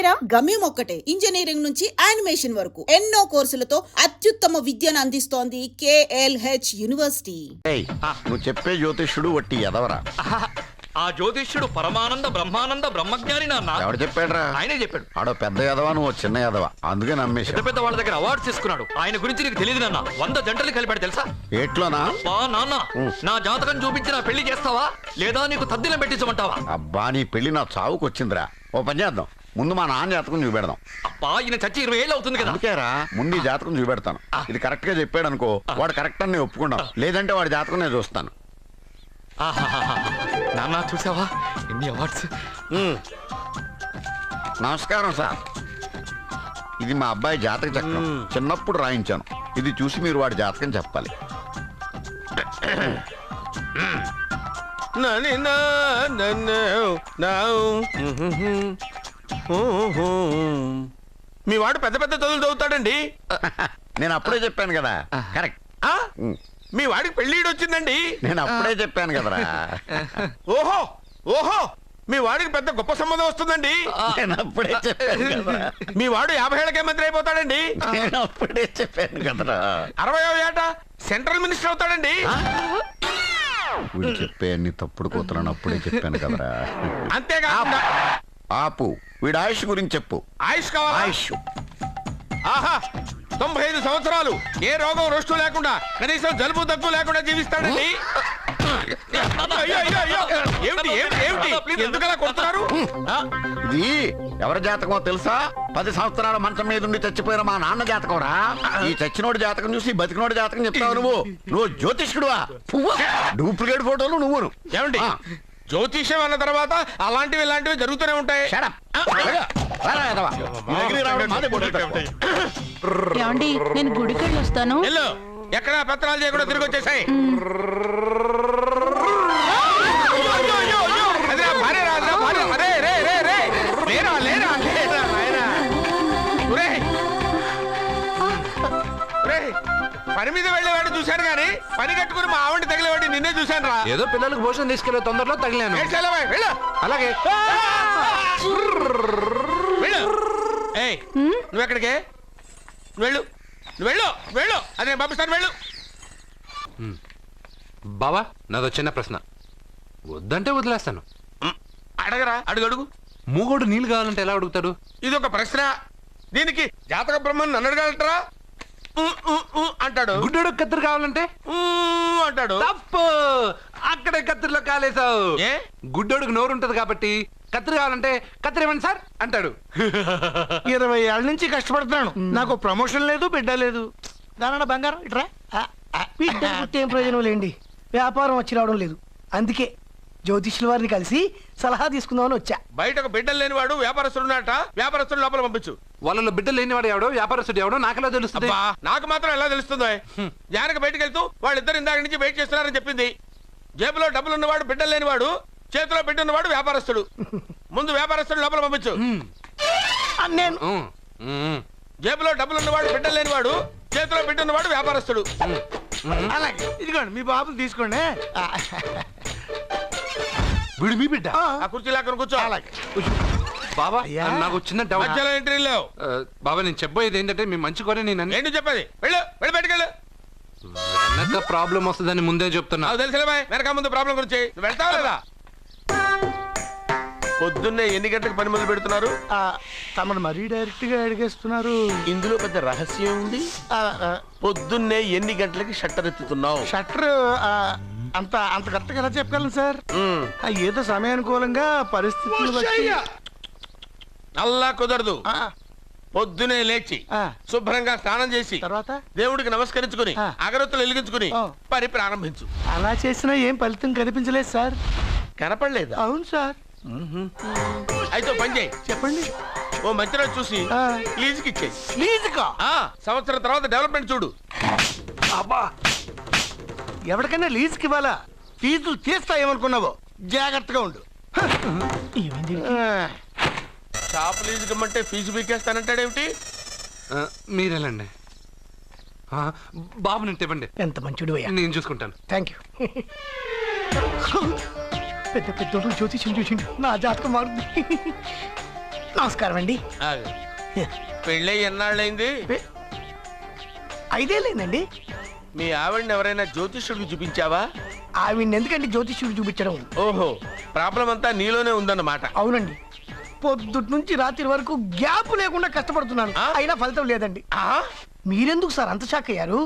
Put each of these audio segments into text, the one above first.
పేరా? గమ్యం ఒక్కటే, ఇంజనీరింగ్ నుంచి యానిమేషన్ వరకు ఎన్నో కోర్సులతో అత్యుత్తమ విద్యను అందిస్తోంది KLH యూనివర్సిటీ. నువ్వు చెప్పే జ్యోతిష్యుడు వట్టి ఎదవరా? ఆ జ్యోతిష్యుడు పరమానంద బ్రహ్మానంద బ్రహ్మజ్ఞాని నాన్న. ఎవడు చెప్పాడురా? ఆయనే చెప్పాడు. ఆడో పెద్ద ఎదవా, నువ్వు చిన్న ఎదవా, అందుకే నమ్మేశా. పెద్ద పెద్ద వాళ్ళ దగ్గర అవార్డ్స్ తీసుకున్నాడు. ఆయన గురించి నీకు తెలియదు నాన్న. 100 జంటలు కలిపాడు తెలుసా? ఏట్లోనా? నాన్న, నా జాతకం చూపించి నా పెళ్లి చేస్తావా లేదా నీకు తద్దిలం పెట్టించమంటావా? అబ్బా, నీ పెళ్లి నా చావుకు వచ్చిందిరా. ఓ పని చేద్దాం, ముందు మా నాన్న జాతకం చూపెడదాం. అబ్బా, ఈయన చచ్చి 20 ఏళ్ళు అవుతుంది కదా. అందుకేరా ముందు ఈ జాతకం చూపెడతాను. ఇది కరెక్ట్ గా చెప్పాడు అనుకో, వాడు కరెక్ట్ అని నేను ఒప్పుకుంటాం. లేదంటే వాడి జాతకం నేను చూస్తాను. నాన్న, చూసావా ఎన్ని అవార్డ్స్? నమస్కారం సార్, ఇది మా అబ్బాయి జాతక చక్రం. చిన్నప్పుడు రాయించాను. ఇది చూసి మీరు వాడి జాతకం చెప్పాలి. మీ వాడు పెద్ద పెద్ద చదువులు చదువుతాడండి. నేను అప్పుడే చెప్పాను కదా. కరెక్ట్. మీ వాడికి పెళ్ళిడు వచ్చిందండి. నేను అప్పుడే చెప్పాను కదరా. ఓహో ఓహో, మీ వాడికి పెద్ద గొప్ప సంబంధం వస్తుందండి. నేను అప్పుడే చెప్పాను కదా. మీ వాడు 50 ఏళ్ళకే మంత్రి అయిపోతాడండి. నేను అప్పుడే చెప్పాను కదరా. 60వ ఏట సెంట్రల్ మినిస్టర్ అవుతాడండి. వీడు చెప్పే అన్ని తప్పుడు కూతురని అప్పుడే చెప్పాను కదరా. అంతేకాకుండా ఆపు, వీడి ఆయుష్ గురించి చెప్పు. ఆయుష్ కావాలా? ఆయుష్ ఆహా, 95 సంవత్సరాలు ఏ రోగం రొస్టు లేకుండా, కనీసం జలుబు దగ్గు లేకుండా జీవిస్తాడండి. అయ్యో, అయ్యో, అయ్యో. ఏమిటి ఏమిటి ఏమిటి, ఎందుకలా కొడుతున్నారు? ఇది ఎవరి జాతకమో తెలుసా? 10 సంవత్సరాల మంచం మీద ఉండి చచ్చిపోయిన మా నాన్న జాతకం రా. ఈ చచ్చినోడి జాతకం చూసి బతికినోడి జాతకం చెప్తావు నువ్వు జ్యోతిష్కుడువా? డూప్లికేట్ ఫోటోలు నువ్వును. ఏమండి, జ్యోతిష్యం అన్న తర్వాత అలాంటివి ఇలాంటివి జరుగుతూనే ఉంటాయి. ఏమండి, నేను గుడికెళ్ళి వస్తాను. ఎక్కడ పత్రాలు చేయకుండా తిరిగి వచ్చేసాయి. పని మీద వెళ్ళేవాడిని చూశాను గానీ పని కట్టుకుని మా ఆవిడ తగిలేవాడిని నిన్నే చూశాను రా. ఏదో పిల్లలకు భోజనం తీసుకెళ్లే తొందరలో తగిలాను. అలాగే. నువ్వెక్కడికే? వెళ్ళు వెళ్ళు వెళ్ళు, అదే పంపిస్తాను, వెళ్ళు. బావా, నాదో చిన్న ప్రశ్న. వద్దంటే వదిలేస్తాను. అడగరా, అడుగు అడుగు. మూగోడు నీళ్ళు కావాలంటే ఎలా అడుగుతాడు? ఇది ఒక ప్రశ్న. దీనికి జాతక బ్రహ్మను నన్ను అడగలటరా? అంటాడు. గుడ్డోడు కత్తిరి కావాలంటే అంటాడు. తప్పు, అక్కడే కత్తిరిలో కాలేసావు. గుడ్డోడుకు నోరు ఉంటది కాబట్టి కత్తిరి కావాలంటే కత్తిరి ఇవ్వండి సార్ అంటాడు. 20 ఏళ్ళ నుంచి కష్టపడుతున్నాను, నాకు ప్రమోషన్ లేదు, బిడ్డ లేదు. దానన్న బంగారం ఇట్రా. బిడ్డ పుట్టి ఏం ప్రయోజనం లేండి, వ్యాపారం వచ్చి రావడం లేదు. అందుకే జ్యోతిష్యుల వారిని కలిసి సలహా తీసుకుందామని వచ్చా. బయటకు బిడ్డలు లేనివాడు వ్యాపారస్తుడు ఉన్నట. వ్యాపారస్తుడు లోపల పంపించు. వాళ్ళలో బిడ్డలు లేనివాడు ఎవడో వ్యాపారస్తుడు ఎవడో నాకెలా తెలుస్తుంది? నాకు మాత్రం ఎలా తెలుస్తుందో? జానకి బయటకు వెళ్తూ వాళ్ళిద్దరు ఇందాక నుంచి వెయిట్ చేస్తున్నారని చెప్పింది. జేబులో డబ్బులు ఉన్నవాడు బిడ్డలు లేనివాడు, చేతిలో బిడ్డ ఉన్నవాడు వ్యాపారస్తుడు. ముందు వ్యాపారస్తుడు లోపల పంపించు. నేను జేబులో డబ్బులు ఉన్నవాడు బిడ్డలు లేనివాడు, చేతిలో బిడ్డ ఉన్నవాడు వ్యాపారస్తుడు. అలాగే, ఇదిగోండి మీ బాబుని తీసుకోండి. వీడు మీ బిడ్డ? ఆ కుర్చీలో అక్కడ కూర్చో. బాబా, నాకు చిన్న డౌట్. మధ్యలో ఎంట్రీ లేవు. బాబా, నేను చెప్పబోయేది ఏంటంటే మీ మంచి కోరే నేను ఏంటి చెప్పేది? వెళ్ళు వెళ్ళి బయటకెళ్ళు. వెనక ప్రాబ్లం వస్తుందని ముందే చెప్తున్నా. తెలుసులే బాయ్, వెనక ముందు ప్రాబ్లం గురించి. నువ్వు వెళ్తావా లేదా? పొద్దున్నే ఎన్ని గంటలకు పని మొదలు పెడుతున్నారు? తమను మరీ డైరెక్ట్ గా అడిగేస్తున్నారు. ఇందులో పెద్ద రహస్యం ఉంది. పొద్దున్నే ఎన్ని గంటలకి షట్టర్ ఎత్తుతున్నావు? షట్టర్ అంత అంత కరెక్ట్గా ఎలా చెప్పగలను సార్? ఏదో సమయానుకూలంగా పరిస్థితులు బట్టి. అల్లా కుదరదు. పొద్దునే లేచి శుభ్రంగా స్నానం చేసి తర్వాత దేవుడికి నమస్కరించుకుని అగరొత్తులు వెలిగించుకుని పని ప్రారంభించు. అలా చేసినా ఏం ఫలితం కనిపించలేదు సార్. కనపడలేదు? అవును సార్. అయితే పని చేయి. చెప్పండి. ఓ మంచి రోజు చూసి లీజుకి ఇచ్చేయి. లీజుకా? సంవత్సరం తర్వాత డెవలప్మెంట్ చూడు. అబ్బా, ఎవరికైనా లీజుకి ఇవ్వాలా? ఫీజులు తీస్తాయేమనుకున్నావో, జాగ్రత్తగా ఉండు. షాప్ లీజుకి ఇమ్మంటే ఫీజు పీకేస్తానంటాడేమిటి? మీరేలండి. బాబు నేను ఇవ్వండి. ఎంత మంచిడు అయ్యా. నేను చూసుకుంటాను. Thank you. పెద్ద పెద్దోడు జ్యోతిష్యం చూసిండు, నా జాతకం మారుంది. నమస్కారం అండి. ఆగు. పెళ్ళై ఎన్నాళ్ళైంది? 5 ఏళ్ళైందండి. మీ ఆవిడని ఎవరైనా జ్యోతిష్యుడికి చూపించావా? ఆవిడ ఎందుకంటే జ్యోతిష్యుడు చూపించడం. ఓహో, ప్రాబ్లం అంతా నీలోనే ఉందన్నమాట. అవునండి, పొద్దుటి నుంచి రాత్రి వరకు గ్యాప్ లేకుండా కష్టపడుతున్నాను, అయినా ఫలితం లేదండి. మీరెందుకు సార్ అంత షాక్ అయ్యారు?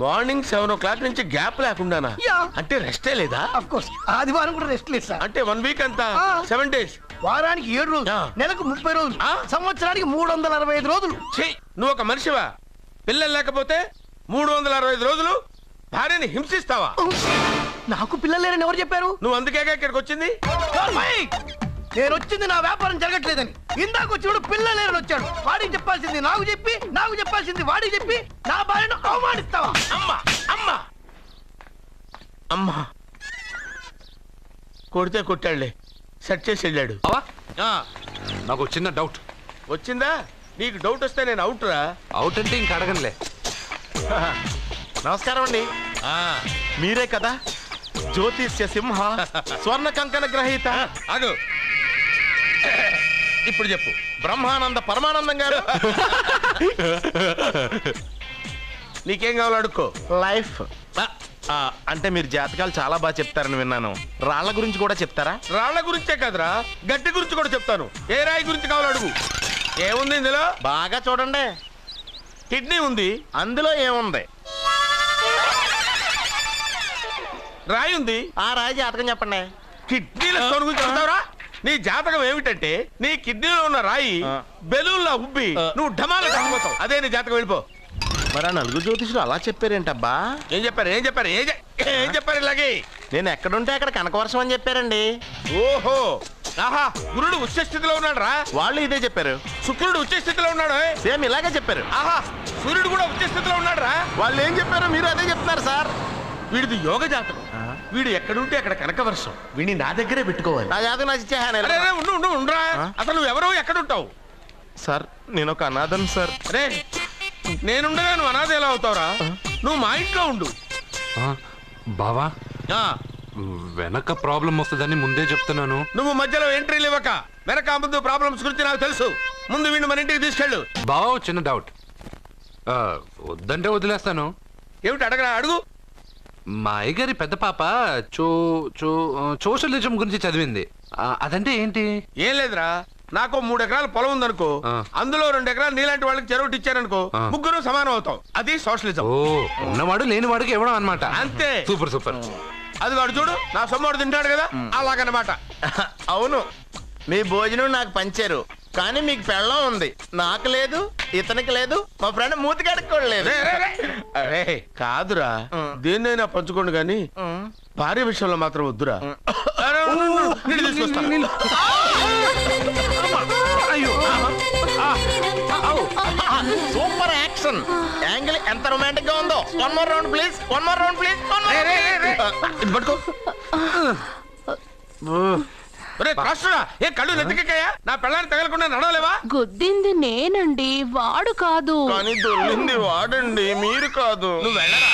మార్నింగ్ 7 o'clock నుంచి గ్యాప్ లేకుండానా? యా. అంటే రెస్టే లేదా? ఆఫ్ కోర్స్ ఆదివారం కూడా రెస్ట్ లేదు సార్. అంటే 1 week అంతా ఆ. 7 days. వారానికి 7 రోజులు, నెలకు 30 రోజులు, సంవత్సరానికి 365 రోజులు. ఛీ, నువ్వు ఒక మనిషివా? పిల్లలు లేకపోతే 365 రోజులు భార్యని హింసిస్తావా? నాకు పిల్లలు లేరని ఎవరు చెప్పారు? నువ్వు అందుకేగా ఇక్కడికి వచ్చింది. నేను వచ్చింది నా వ్యాపారం జరగట్లేదని. ఇందాక వచ్చినప్పుడు పిల్లలు లేరని వచ్చాడు. వాడికి చెప్పాల్సింది నాకు చెప్పి, నాకు చెప్పాల్సింది వాడికి చెప్పి నా భార్యను అవమానిస్తావా? అమ్మా అమ్మా అమ్మా, కొడితే కొట్టాడులే, సెట్ చేసి వెళ్ళాడు. బావా ఆ, నాకు చిన్న డౌట్. వచ్చిందా? నీకు డౌట్ వస్తే నేను అవుట్ రా. అవుట్ అంటే ఇంక అడగనులే. నమస్కారం అండి. మీరే కదా జ్యోతిష్య సింహ స్వర్ణ కంకణ గ్రహీత? అగు, ఇప్పుడు చెప్పు. బ్రహ్మానంద పరమానందం గారు. నీకేం కావాలో అడుక్కో. లైఫ్ అంటే మీరు జాతకాలు చాలా బాగా చెప్తారని విన్నాను. రాళ్ల గురించి కూడా చెప్తారా? రాళ్ల గురించే కదరా, గట్టి గురించి కూడా చెప్తాను. ఏ రాయి గురించి కావాలో అడుగు. ఏముంది ఇందులో? బాగా చూడండి. కిడ్నీ ఉంది. అందులో ఏముంది? రాయి ఉంది. ఆ రాయి జాతకం చెప్పండి. కిడ్నీల స్టోన్ గురించి చెప్తావురా? నీ జాతకం ఏమిటంటే నీ కిడ్నీలో ఉన్న రాయి బెలూన్లా ఉబ్బి నువ్వు ఢమాల చచ్చిపోతావు. అదే నీ జాతకం. వెళ్ళిపో. మరి ఆ నలుగురు జ్యోతిషులు అలా చెప్పారేంటబ్బా? ఏం చెప్పారు? ఏం చెప్పారు? ఏం చెప్పారు? ఇలాగే నేను ఎక్కడుంటే అక్కడ కనకవర్షం అని చెప్పారండి. ఓహో, ఆహా, గురుడు ఉచ్చ స్థితిలో ఉన్నాడు రా. వాళ్ళు ఇదే చెప్పారు. శుక్రుడు ఉచ్చ స్థితిలో ఉన్నాడు. సేమ్ ఇలాగే చెప్పారు. ఆహా, సూర్యుడు కూడా ఉచ్చ స్థితిలో ఉన్నాడు రా. వాళ్ళు ఏం చెప్పారు మీరు అదే చెప్తున్నారు సార్. వీడిది యోగ జాతకం. వీడు ఎక్కడుంటే అక్కడ కనకవర్షం. వీడిని నా దగ్గరే పెట్టుకోవాలి. నా జాతకం నాకు ఇచ్చేహాను. అరే, అరే, ఉండురా. అసలు నువ్వు ఎవరో ఎక్కడుంటావు? సార్ నేను ఒక అనాథను సార్. అరే, నేనుండగా నువ్వు అనాథ ఎలా అవుతావురా? నువ్వు మా ఇంట్లో ఉండు. బావా వెనక ప్రాబ్లం వస్తుందని ముందే చెప్తున్నాను. నువ్వు మధ్యలో ఎంట్రీలు ఇవ్వక. వెనక ముందు ప్రాబ్లమ్స్ గురించి నాకు తెలుసు. ముందు వీడిని మన ఇంటికి తీసుకెళ్ళు. బావా చిన్న డౌట్. వద్దంటే వదిలేస్తాను. ఏమిటి అడగరా? అడుగు. మా అయ్యగారి పెద్ద పాప సోషలిజం గురించి చదివింది. అదంటే ఏంటి? ఏం లేదురా, నాకు 3 ఎకరాల పొలం ఉందనుకో, అందులో 2 ఎకరాలు నీలాంటి వాళ్ళకి చెరువు ఇచ్చారనుకో, ముగ్గురు సమానం అవుతాం. అది సోషలిజం. ఓ, ఉన్నవాడు లేనివాడికి ఇవ్వడం అన్నమాట. అంతే. Super super. అది వాడు చూడు, నా సొమ్మడు తింటాడు కదా, అలాగనమాట. అవును, మీ భోజనం నాకు పంచారు, కానీ మీకు పెళ్ళం ఉంది, నాకు లేదు, ఇతనికి లేదు, మా ఫ్రెండ్ మూతి కడుక్కోలేదు. కాదురా, దేన్నైనా పంచుకోండి కానీ భార్య విషయంలో మాత్రం వద్దురా. సూపర్ యాక్షన్ యాంగిల్ ఎంత రొమాంటిక్ గా ఉందో. 1 more round please, 1 more round please. పట్టుకో. ఏ కళ్ళు నెత్తికెక్కాయా? నా పెళ్ళాన్ని తగలకుండా నడవలేవా? గుద్దింది నేనండి, వాడు కాదు. కానీ దొల్లింది వాడండి, మీరు కాదు. నువ్వు వెళ్ళరా.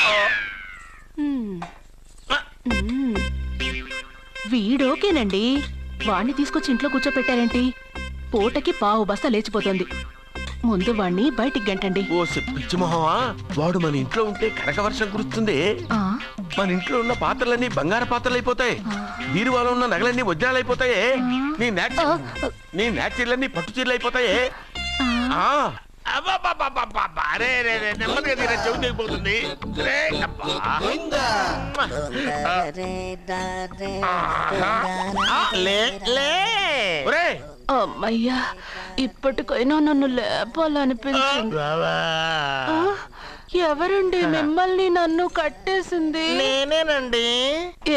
వీడోకేనండి, వాణ్ణి తీసుకొచ్చి ఇంట్లో కూర్చోపెట్టారేంటి? పూటకి పావు బస్తా లేచిపోతుంది. ముందు వాణ్ణి బయటికి గంటండి. ఓ పిచ్చి మొహమా, వాడు మన ఇంట్లో ఉంటే కనక వర్షం కురుస్తుంది. మన ఇంట్లో ఉన్న పాత్రలన్నీ బంగారు పాత్రలు అయిపోతాయి, బీరువాలో ఉన్న నగలన్నీ వజ్రాలు అయిపోతాయి, నీ నాచీర్లన్నీ పట్టు చీరలు అయిపోతాయి. నెమ్మదిగా తీరా, చెవి తెగిపోతుంది. అమ్మయ్యా, ఇప్పటికైనా నన్ను లేపాలనిపించింది. ఎవరండి మిమ్మల్ని నన్ను కట్టేసింది? నేనేనండి.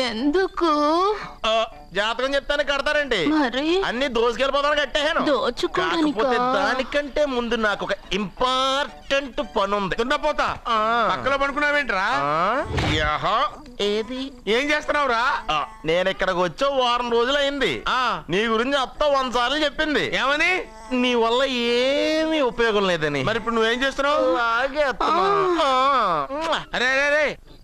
ఎందుకు? జాతకం చెప్తాను కడతారండి. మరి అన్ని దోసుకెళ్ళిపోతాను కట్టేహాను. దోచుకోవడానికా? దానికంటే ముందు నాకు ఒక ఇంపార్టెంట్ పని ఉంది. దున్నపోతా పక్కలో పడుకున్నావేంట్రా? ఏది ఏం చేస్తున్నావురా? నేను ఇక్కడికి వచ్చి 1 వారం రోజులు అయింది. నీ గురించి అత్త 100 సార్లు చెప్పింది. ఏమని? నీ వల్ల ఏమీ ఉపయోగం లేదని. మరి ఇప్పుడు నువ్వేం చేస్తున్నావు? అలాగే అరే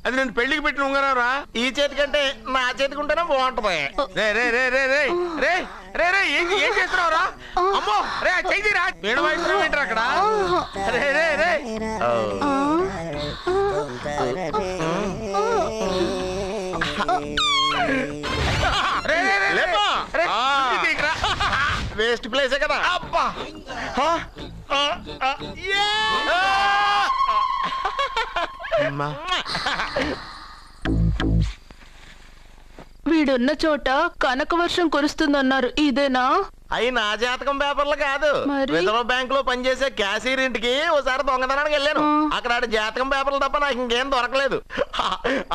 అది నేను పెళ్లికి పెట్టిన ఉంగరం రా. ఈ చేతి కంటే నా చేతికి ఉంటేనే బాగుంటది. రే రే రే రే రే రే రే రే ఏం చేస్తున్నావు రా? అమ్మో రే చెయ్యిరా. వీణ వయసు ఏంటారు అక్కడ? రే రే రే రే రే రే లేపా. రే ఇది తీయకురా. వేస్ట్ ప్లేసే కదా. అబ్బా అమ్మా. వీడున్న చోట కనక వర్షం కురుస్తుందన్నారు, ఇదేనా? అయి నా జాతకం పేపర్లు కాదు. మరి? రిజర్వ్ బ్యాంక్ లో పనిచేసే క్యాషియర్ ఇంటికి ఓసారి దొంగతనానికి వెళ్ళాను. అక్కడ ఆడి జాతకం పేపర్లు తప్ప నాకు ఇంకేం దొరకలేదు.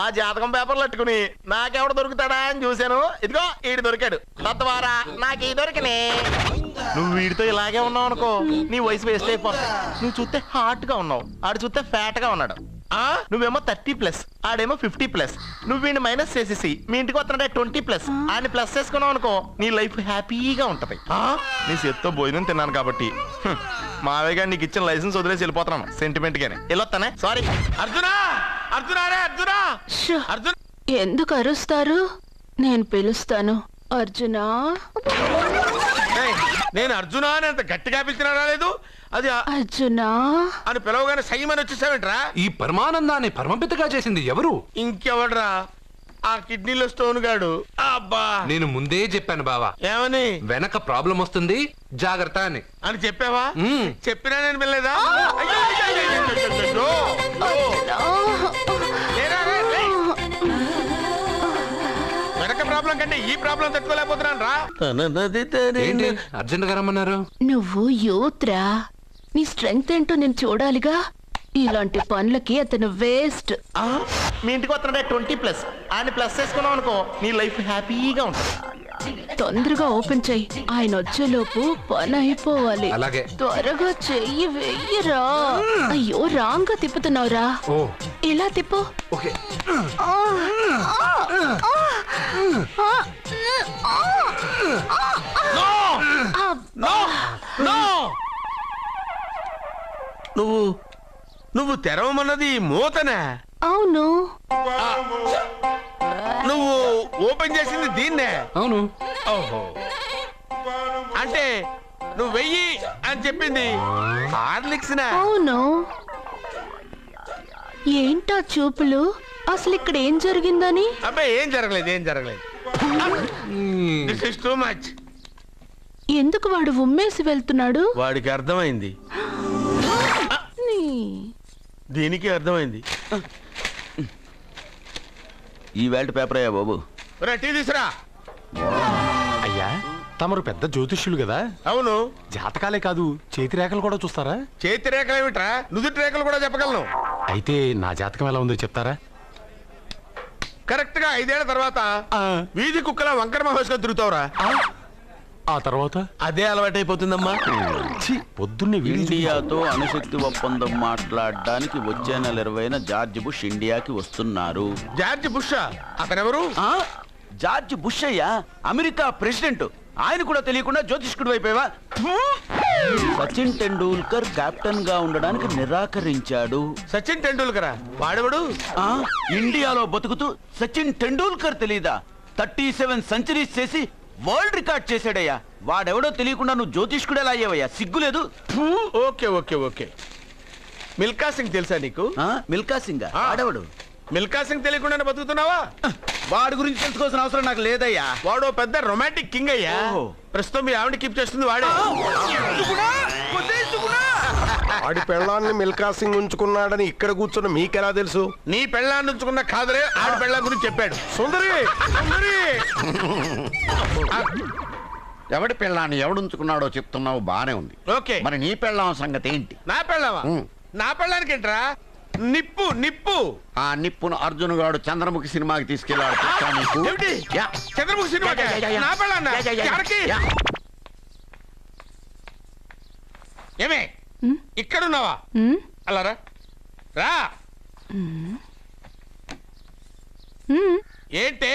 ఆ జాతకం పేపర్లు పట్టుకుని నాకెవడ దొరుకుతాడా అని చూశాను. ఇదిగో ఈడు దొరికాడు. తద్వారా నాకు ఈ దొరికినే. నువ్వు వీడితో ఇలాగే ఉన్నావు అనుకో, నీ వయసు వేస్ట్ అయిపోతుంది. నువ్వు చూస్తే హాట్ గా ఉన్నావు, ఆడు చూస్తే ఫ్యాట్ గా ఉన్నాడు. నువ్వేమో 30+, ఆడేమో 50+. నువ్వు వీడిని మైనస్ చేసేసి మీ ఇంటికి వస్తున్నాడే 20+, ఆయన ప్లస్ చేసుకున్నావు అనుకో, నీ లైఫ్ హ్యాపీగా ఉంటది. నీ చేత్తో భోజనం తిన్నాను కాబట్టి మావయ్య గారు నీకు ఇచ్చిన లైసెన్స్ వదిలేసి వెళ్ళిపోతున్నాను సెంటిమెంట్ గానే. వెళ్ళొస్తానే. సారీ. అర్జునా అర్జునా రే అర్జునా షో! అర్జున్. ఎందుకు అరుస్తారు? నేను పిలుస్తాను. అర్జునా. ఏయ్, నేను అర్జునా అని అంత గట్టిగా పిలిచినా రాలేదు. అది అర్జునా అని పిలవగానే సైమని వచ్చేసావేంట్రా? ఈ పరమానందాన్ని పరమపితగా చేసింది ఎవరు? ఇంకెవడ్రా? ఆ కిడ్నీలో స్టోన్ గాడు. అబ్బా నేను ముందే చెప్పాను బావా, ఏమని? వెనక ప్రాబ్లం వస్తుంది, జాగ్రత్త అని. అని చెప్పావా? మ్మ్. చెప్పినా నేను వెళ్ళలేదా? అయ్యో, అయ్యో, అయ్యో, అయ్యో, అయ్యో, అయ్యో. లేరా, రే, రే. వెనక ప్రాబ్లం కంటే ఈ ప్రాబ్లం తట్టుకోలేకపోతున్నాను రా. ఏంటి అర్జెంట్ గా రమ్మన్నారు? నువ్వు యూత్రా, నీ స్ట్రెంగ్త్ ఏంటో నేను చూడాలిగా. ఇలాంటి పనులకి అతను వేస్ట్. మీ ఇంటికి వస్తున్నాడే 20+, ఆయన ప్లస్ చేసుకున్నావు అనుకో, నీ లైఫ్ హ్యాపీగా ఉంటుంది. తొందరగా ఓపెన్ చెయ్యి, ఆయన వచ్చేలోపు పని అయిపోవాలి. అలాగే. త్వరగా చెయ్యి వెయ్యరా. అయ్యో రాంగ్ గా తిప్పుతున్నావురా. ఓ ఇలా తిప్పు. ఓకే. నువ్వు తెరవమన్నది మూతనే. అవును. నువ్వు ఓపెన్ చేసింది దీన్నే. అవును. ఓహో, అంటే నువ్వు వెయ్యి అని చెప్పింది హార్లిక్స్. అవును. ఏంటా చూపులు? అసలు ఇక్కడ ఏం జరిగిందని? అబ్బాయి ఏం జరగలేదు, ఏం జరగలేదు. This is too much. ఎందుకు వాడు ఉమ్మేసి వెళ్తున్నాడు? వాడికి అర్థమైంది, దీనికి అర్థమైంది. ఈ వేల్ట్ పేపర్ అయ్యా బాబు. టీ తీసురా. అయ్యా తమరు పెద్ద జ్యోతిష్యులు కదా, అవును. జాతకాలే కాదు చేతి రేఖలు కూడా చూస్తారా? చేతి రేఖలు ఏమిట్రా, నుదుటి రేఖలు కూడా చెప్పగలను. అయితే నా జాతకం ఎలా ఉందో చెప్తారా? కరెక్ట్ గా 5 ఏళ్ల తర్వాత వీధి కుక్కల వంకర మహేష్గా తిరుగుతావురా. ఆ తర్వాత అదే అలవాటైపోతుందమ్మా. పొద్దున్నే ఇండియాతో అణుశక్తి ఒప్పందం మాట్లాడడానికి వచ్చే నెల 20న జార్జ్ బుష్ ఇండియాకి వస్తున్నారు. జార్జ్ బుష్ అతనెవరు? జార్జ్ బుష్ అయ్యా, అమెరికా ప్రెసిడెంట్. ఆయన కూడా తెలియకుండా జ్యోతిష్కుడు వైపోయావా? సచిన్ టెండూల్కర్ కెప్టెన్ గా ఉండడానికి నిరాకరించాడు. సచిన్ టెండూల్కరా? వాడెవడు? ఇండియాలో బతుకుతూ సచిన్ టెండూల్కర్ తెలీదా? 37 సెంచరీస్ చేసి వరల్డ్ రికార్డ్ చేశాడయ్యా. వాడెవడో తెలియకుండా నువ్వు జ్యోతిష్కుడు ఎలా అయ్యావయ్యా? సిగ్గులేదు? Okay okay okay. Milkha Singh తెలుసా నీకు? మిల్కా సింగ్ వాడెవడు? మిల్కా సింగ్ తెలియకుండానే బతుకుతున్నావా? వాడి గురించి తెలుసుకోవాల్సిన అవసరం నాకు లేదయ్యా. వాడు పెద్ద రొమాంటిక్ కింగ్ అయ్యా. ప్రస్తుతం మీ ఆవిడ కీప్ చేస్తుంది వాడే. వాడి పెళ్ళాన్ని మిల్కా సింగ్ ఉంచుకున్నాడని ఇక్కడ కూర్చున్న మీకెలా తెలుసు? నీ పెళ్ళాన్ని ఉంచుకున్న కాదరే ఆడి పెళ్ళ గురించి చెప్పాడు. సుందరి సుందరి. ఎవడి పెళ్ళాన్ని ఎవడుంచుకున్నాడో చెప్తున్నావు, బానే ఉంది. ఓకే, మరి నీ పెళ్ళాం సంగతి ఏంటి? నా పెళ్ళావా? నా పెళ్ళానికి ఏంట్రా? నిప్పు నిప్పు. ఆ నిప్పును అర్జున్ గాడు చంద్రముఖి సినిమాకి తీసుకెళ్ళాడు. తెలుసా నీకు? ఏమిటి? యా. చంద్రముఖి సినిమా నా పెళ్ళాన్న ఎవరికి? ఏమే ఇక్కడున్నావా? అలా రా రా. ఏంటే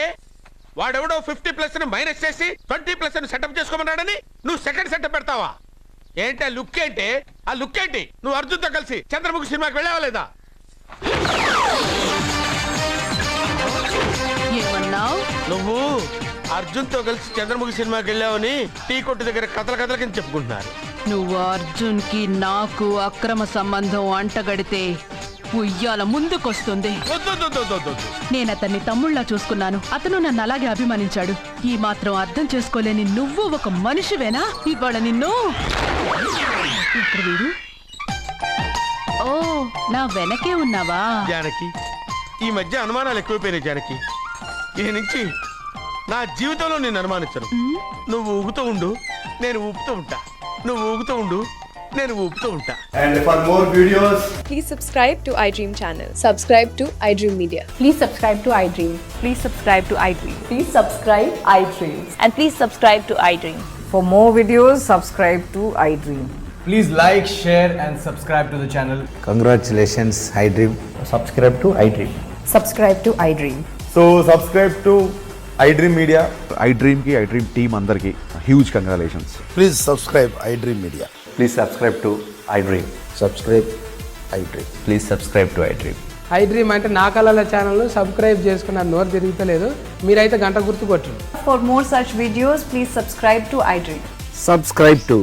వాడెవడో 50+ మైనస్ చేసి 20+ సెటప్ చేసుకోమన్నాడని నువ్వు సెకండ్ సెటప్ పెడతావా? ఏంటి ఆ లుక్? ఏంటి ఆ లుక్? ఏంటి నువ్వు అర్జున్తో కలిసి చంద్రముఖి సినిమాకి వెళ్ళావా లేదా? నువ్వు అర్జున్ తో కలిసి చంద్రముఖి సినిమాకి వెళ్ళావని టీ కొట్టు దగ్గర కథల కింద చెప్పుకుంటున్నారు. నువ్వు అర్జున్ కి నాకు అక్రమ సంబంధం అంటగడితే ఉయ్యాల ముందుకొస్తుంది. నేను అతన్ని తమ్ముళ్ళ చూసుకున్నాను. అతను నన్ను అలాగే అభిమానించాడు. ఈ మాత్రం అర్థం చేసుకోలేని నువ్వు ఒక మనిషివేనా? ఇవాళ నిన్ను ఇక్కడ వీడు. ఓ, నా వెనకే ఉన్నావా? జానకి, ఈ మధ్య అనుమానాలు ఎక్కువైపోయినాయి జానకి. ఈ నుంచి నా జీవితంలో నేను అనుమానించను. నువ్వు ఊగుతూ ఉండు, నేను ఊపుతూ ఉంటా. నువ్వు ఊగుతూ ఉండు, నేను ఊపుతూ ఉంటా. And for more videos, please subscribe to iDream channel. Subscribe to iDream Media. Please subscribe to iDream. Please subscribe to iDream. Please subscribe iDream. And please subscribe to iDream. For more videos, subscribe to iDream. please like, share and subscribe to the channel. Congratulations, iDream. Subscribe to iDream. Subscribe to iDream. So subscribe to iDream Media. iDream ki iDream team andarki huge congratulations. Please subscribe iDream Media. Please subscribe to iDream. Subscribe iDream. Please subscribe to iDream. iDream అంటే నా కళల channel subscribe చేసుకున్న నోరు తిరుగుతలేదు. మీరైతే గంట గుర్తు కొట్టండి. For more such videos, please subscribe to iDream. Subscribe to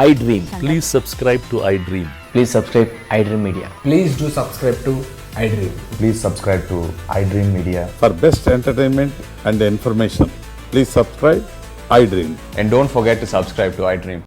iDream. Please subscribe to iDream. Please subscribe iDream Media. Please do subscribe to iDream. Please subscribe to iDream Media. For best entertainment and information, please subscribe iDream. And don't forget to subscribe to iDream.